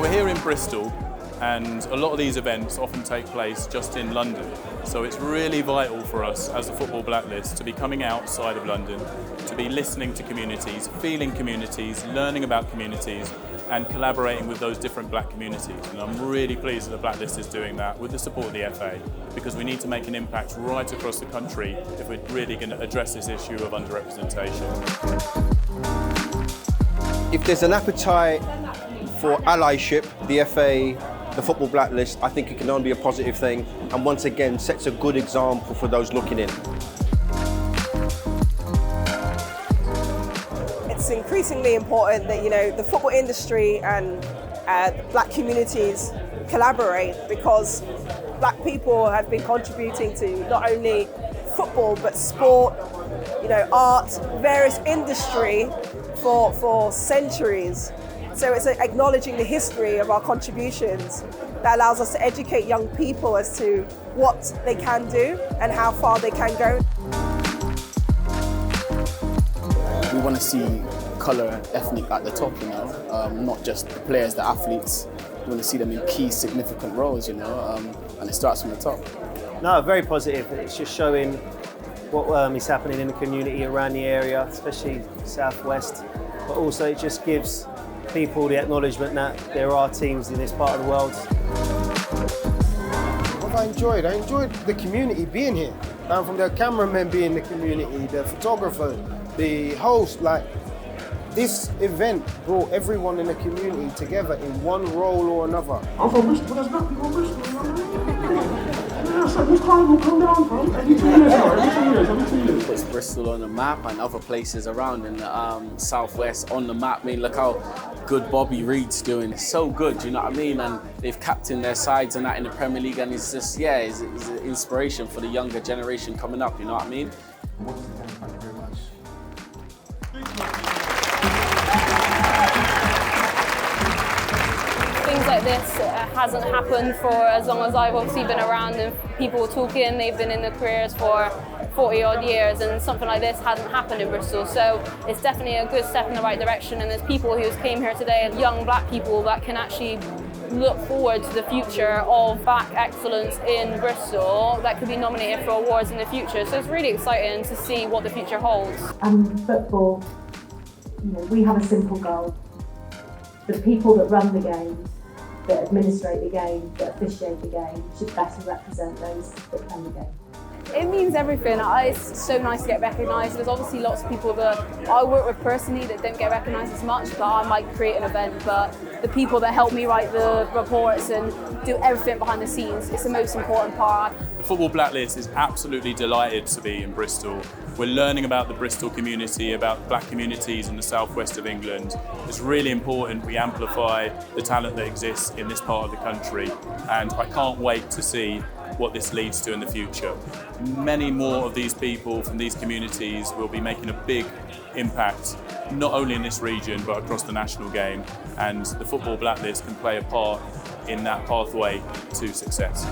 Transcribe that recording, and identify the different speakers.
Speaker 1: we're here in Bristol, and a lot of these events often take place just in London. So it's really vital for us as the Football Blacklist to be coming outside of London, to be listening to communities, feeling communities, learning about communities, and collaborating with those different black communities. And I'm really pleased that the Blacklist is doing that with the support of the FA, because we need to make an impact right across the country if we're really going to address this issue of underrepresentation.
Speaker 2: If there's an appetite for allyship, the FA, the Football Blacklist, I think it can only be a positive thing, and once again sets a good example for those looking in.
Speaker 3: It's increasingly important that the football industry and black communities collaborate, because black people have been contributing to not only football but sport, art, various industry for centuries. So it's acknowledging the history of our contributions that allows us to educate young people as to what they can do and how far they can go.
Speaker 4: We want to see colour, ethnic at the top, not just the players, the athletes. We want to see them in key, significant roles, and it starts from the top.
Speaker 5: No, very positive. It's just showing what is happening in the community around the area, especially Southwest, but also it just gives people the acknowledgement that there are teams in this part of the world.
Speaker 6: What have I enjoyed? I enjoyed the community being here. Down from the cameramen being in the community, the photographer, the host. This event brought everyone in the community together in one role or another.
Speaker 7: I'm from Bristol, but there's black people from Bristol. This carnival come down from every 2 years, every 2 years.
Speaker 4: Puts Bristol on the map and other places around in the Southwest on the map. I mean, look how good Bobby Reid's doing. It's so good, you know what I mean? And they've captained their sides and that in the Premier League, and it's just, it's an inspiration for the younger generation coming up, you know what I mean?
Speaker 7: Thank you very much.
Speaker 8: Things like this hasn't happened for as long as I've obviously been around, and people were talking, they've been in their careers for 40 odd years, and something like this hasn't happened in Bristol. So it's definitely a good step in the right direction, and there's people who came here today, young black people that can actually look forward to the future of black excellence in Bristol that could be nominated for awards in the future. So it's really exciting to see what the future holds.
Speaker 9: Football, we have a simple goal. The people that run the game, that administrate the game, that officiate the game, should better represent those that play the game.
Speaker 8: It means everything. It's so nice to get recognised. There's obviously lots of people that I work with personally that don't get recognised as much, but I might create an event, but the people that help me write the reports and do everything behind the scenes, it's the most important part.
Speaker 1: The Football Blacklist is absolutely delighted to be in Bristol. We're learning about the Bristol community, about black communities in the southwest of England. It's really important we amplify the talent that exists in this part of the country, and I can't wait to see what this leads to in the future. Many more of these people from these communities will be making a big impact, not only in this region but across the national game, and the Football Blacklist can play a part in that pathway to success.